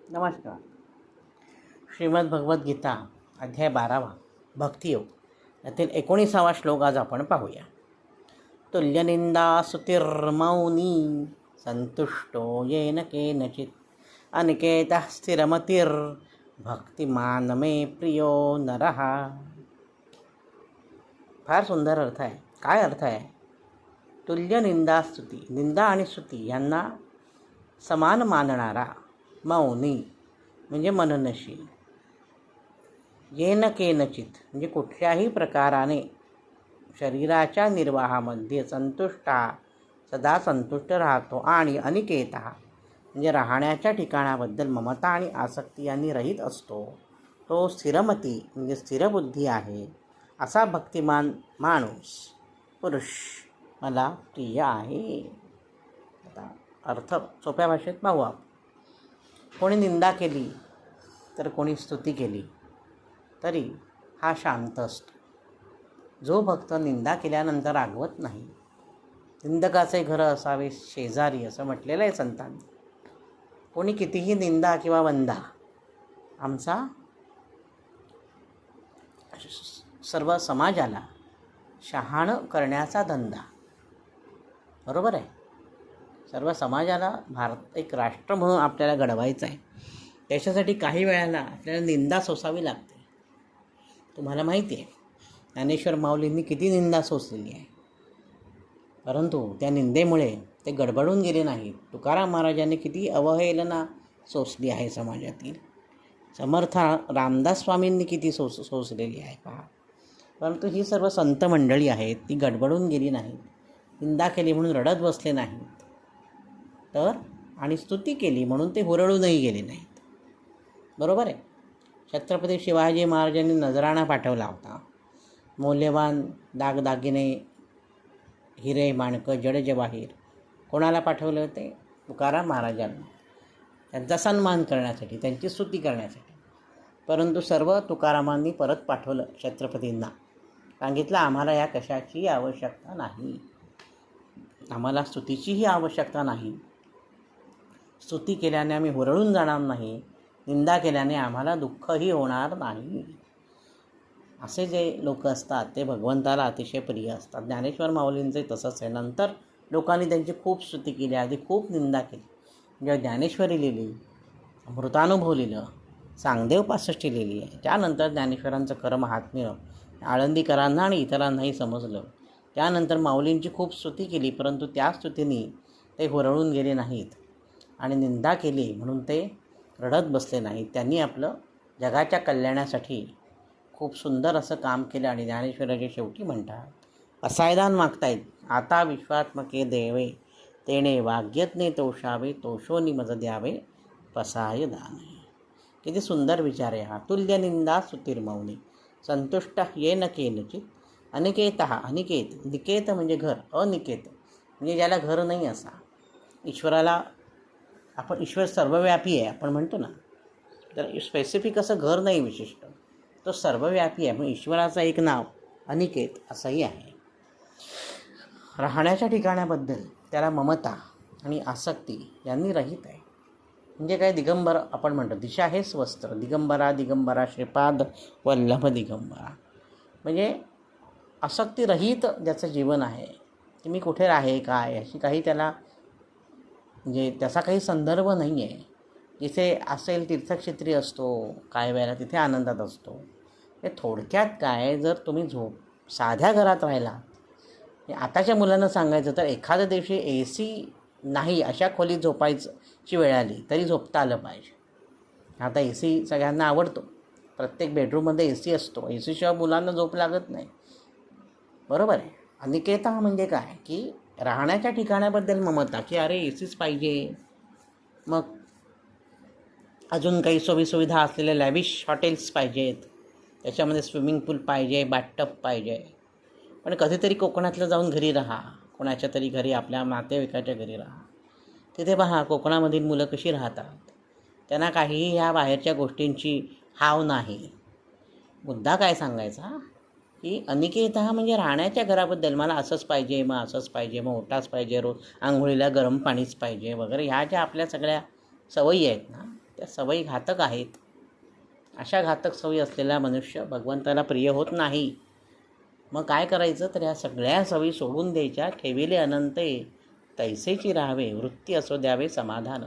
नमस्कार. श्रीमद भगवद्गीता अध्याय 12 भक्तियोग यातील 19वा श्लोक आज आपण पाहूया. तुल्यनिंदा सुतिर्मौनी संतुष्टो येन केनचित अनिकेतः स्थिरमतिर् भक्तिमान मे प्रियो नरः. फार सुंदर अर्थ आहे. काय अर्थ आहे? तुल्य निंदा स्तुती, निंदा आणि स्तुती यांना समान मानणारा मौनी म्हणजे मननशील, येन केनचित म्हणजे कुठल्याही प्रकाराने शरीराच्या निर्वाहामध्ये सदा संतुष्ट राहतो आणि अनिकेत म्हणजे राहण्याच्या ठिकाणाबद्दल ममता आणि आसक्ती यांनी रहित असतो. तो स्थिरमती म्हणजे स्थिरबुद्धी आहे. असा भक्तिमान माणूस पुरुष मला प्रिय आहे. आता अर्थ सोप्या भाषेत पाहू आपण. कोणी निंदा केली तर कोणी स्तुती केली तरी हा शांत असतो. जो भक्त निंदा केल्यानंतर रागवत नाही. निंदकाचे घर असावे शेजारी असं म्हटलेलं आहे संतांनी. कोणी कितीही निंदा किंवा वंदा आमचा सर्व समाजाला शहाणं करण्याचा धंदा. बरोबर आहे. सर्व समाजाला भारत एक राष्ट्र म्हणून आपल्याला घडवायचं आहे. त्याच्यासाठी काही वेळाला आपल्याला निंदा सोसावी लागते. तुम्हाला माहिती आहे ज्ञानेश्वर माऊलींनी किती निंदा सोसलेली आहे, परंतु त्या निंदेमुळे ते गडबडून गेले नाहीत. तुकाराम महाराजांनी किती अवहेलना सोसली आहे समाजातील. समर्थ रामदास स्वामींनी किती सोसलेली आहे पहा. परंतु ही सर्व संत मंडळी आहेत, ती गडबडून गेली नाहीत. निंदा केली म्हणून रडत बसले नाहीत, तर आणि स्तुती केली म्हणून ते हुरळूनही गेले नाहीत. बरोबर आहे. छत्रपती शिवाजी महाराजांनी नजराणा पाठवला होता. मौल्यवान दागदागिने, हिरे माणकं, जड जवाहीर कोणाला पाठवले होते? तुकाराम महाराजांना, त्यांचा सन्मान करण्यासाठी, त्यांची स्तुती करण्यासाठी. परंतु सर्व तुकारामांनी परत पाठवलं छत्रपतींना. सांगितलं आम्हाला या कशाची आवश्यकता नाही, आम्हाला स्तुतीचीही आवश्यकता नाही. स्तुती केल्याने आम्ही हुरळून जाणार नाही, निंदा केल्याने आम्हाला दुःखही होणार नाही. असे जे लोक असतात ते भगवंताला अतिशय प्रिय असतात. ज्ञानेश्वर माऊलींचे तसंच आहे. नंतर लोकांनी त्यांची खूप स्तुती केली, आधी खूप निंदा केली. जेव्हा ज्ञानेश्वरी लिहिली, अमृतानुभव लिहिलं, सांगदेव पासष्टी लिहिली आहे, त्यानंतर ज्ञानेश्वरांचं खरं महात्म्य आळंदीकरांना आणि इतरांनाही समजलं. त्यानंतर माऊलींची खूप स्तुती केली, परंतु त्या स्तुतीने ते हुरळून गेले नाहीत आणि निंदा केली म्हणून ते रडत बसले नाहीत. त्यांनी आपलं जगाच्या कल्याणासाठी खूप सुंदर असं काम केलं. आणि ज्ञानेश्वराचे शेवटी म्हणतात, असायदान मागतायत, आता विश्वात्मके देवे तेणे वाग्यज्ञे तोषावे, तोषोनी मज द्यावे पसाय दान. किती सुंदर विचार आहे हा. तुल्य निंदा स्तुतिर्मौनी संतुष्ट येन केनचित अनिकेत. अनिकेत, निकेत म्हणजे घर, अनिकेत म्हणजे ज्याला घर नाही असा. ईश्वराला आपण ईश्वर सर्वव्यापी आहे आपण म्हणतो ना, तर स्पेसिफिक असं घर नाही विशिष्ट, तो सर्वव्यापी आहे. पण ईश्वराचं एक नाव अनिकेत असंही आहे. राहण्याच्या ठिकाणाबद्दल त्याला ममता आणि आसक्ती यांनी रहित आहे. म्हणजे काय? दिगंबर आपण म्हणतो, दिशा हेच वस्त्र. दिगंबरा दिगंबरा श्रीपाद वल्लभ दिगंबरा म्हणजे आसक्ती रहित ज्याचं जीवन आहे, की मी कुठे राहे काय अशी काही त्याला म्हणजे त्याचा काही संदर्भ नाही आहे. जिथे असेल तीर्थक्षेत्री असतो, काय वेळेला तिथे आनंदात असतो. हे थोडक्यात काय, जर तुम्ही साध्या घरात राहिला, आताच्या मुलांना सांगायचं तर एखाद्या दिवशी AC नाही अशा खोलीत झोपायची वेळ आली तरी झोपता आलं पाहिजे. आता AC सगळ्यांना आवडतो, प्रत्येक बेडरूममध्ये AC असतो. AC शिवाय मुलांना झोप लागत नाही. बरोबर आहे. अनिकेता म्हणजे काय, की राहण्याच्या ठिकाणाबद्दल ममता, की अरे ACच पाहिजे, मग अजून काही सोयीसुविधा असलेले लॅविश हॉटेल्स पाहिजेत, त्याच्यामध्ये स्विमिंग पूल पाहिजे, बॅटटब पाहिजे. पण कधीतरी कोकणातलं जाऊन घरी राहा, कोणाच्या तरी घरी, आपल्या नातेवाईकाच्या घरी राहा. तिथे पहा कोकणामधील मुलं कशी राहतात. त्यांना काहीही ह्या बाहेरच्या गोष्टींची हाव नाही. मुद्दा काय सांगायचा, की अनिकेत म्हणजे राहण्याच्या घराबद्दल मला असंच पाहिजे, मग असंच पाहिजे, मग ओटाच पाहिजे, रोज आंघोळीला गरम पाणीच पाहिजे वगैरे, ह्या ज्या आपल्या सगळ्या सवयी आहेत ना, त्या सवयी घातक आहेत. अशा घातक सवयी असलेला मनुष्य भगवंताला प्रिय होत नाही. मग काय करायचं, तर या सगळ्या सवयी सोडून द्यायच्या. ठेविले अनंते तैसेची राहावे, वृत्ती असो द्यावे समाधान.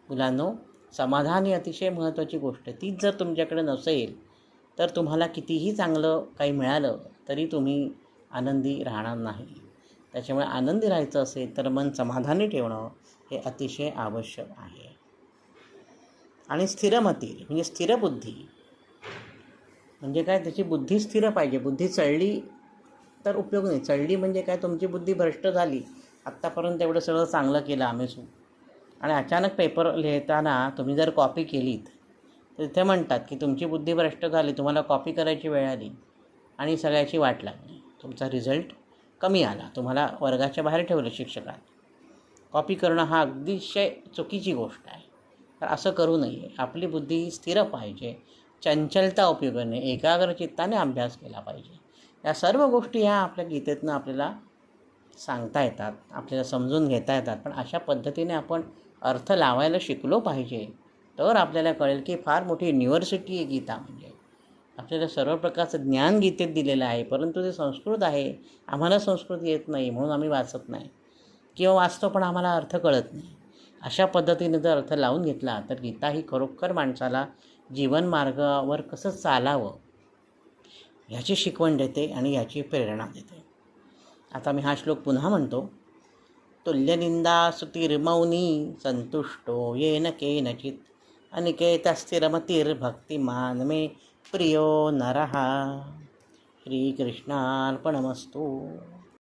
मुलांनो, समाधान ही अतिशय महत्त्वाची गोष्ट आहे. तीच जर तुमच्याकडे नसेल तर तुम्हाला कितीही चांगलं काही मिळालं तरी तुम्ही आनंदी राहणार नाही. त्याच्यामुळे आनंदी राहायचं असेल तर मन समाधानी ठेवणं हे अतिशय आवश्यक आहे. आणि स्थिरमती म्हणजे स्थिर बुद्धी म्हणजे काय, त्याची बुद्धी स्थिर पाहिजे. बुद्धी चढली तर उपयोग नाही. चढली म्हणजे काय, तुमची बुद्धी भ्रष्ट झाली. आत्तापर्यंत एवढं सगळं चांगलं केलं आम्ही आणि अचानक पेपर लिहिताना तुम्ही जर कॉपी केलीत तर तिथे म्हणतात की तुमची बुद्धी भ्रष्ट झाली, तुम्हाला कॉपी करायची वेळ आली आणि सगळ्याची वाट लागली. तुमचा रिझल्ट कमी आला, तुम्हाला वर्गाच्या बाहेर ठेवलं शिक्षकांनी. कॉपी करणं हा अतिशय चुकीची गोष्ट आहे. तर असं करू नये. आपली बुद्धी स्थिर पाहिजे. चंचलता उपयोगी नाही. एकाग्र चित्ताने अभ्यास केला पाहिजे. या सर्व गोष्टी ह्या आपल्या गीतेतनं आपल्याला सांगता येतात, आपल्याला समजून घेता येतात. पण अशा पद्धतीने आपण अर्थ लावायला शिकलो पाहिजे. तर आपल्याला कळेल की फार मोठी युनिव्हर्सिटी आहे गीता म्हणजे. आपल्याला सर्व प्रकारचं ज्ञान गीतेत दिलेलं आहे, परंतु ते संस्कृत आहे. आम्हाला संस्कृत येत नाही म्हणून आम्ही वाचत नाही, किंवा वाचतो पण आम्हाला अर्थ कळत नाही. अशा पद्धतीने जर अर्थ लावून घेतला तर गीता ही खरोखर माणसाला जीवन मार्गावर कसं चालावं ह्याची शिकवण देते आणि ह्याची प्रेरणा देते. आता मी हा श्लोक पुन्हा म्हणतो. तुल्यनिंदा सुतिर्मौनी संतुष्टो येन केनचित अनिकेतस्थिरमतिर्भक्तिमान मे प्रियो नरः. श्रीकृष्णार्पणमस्तु.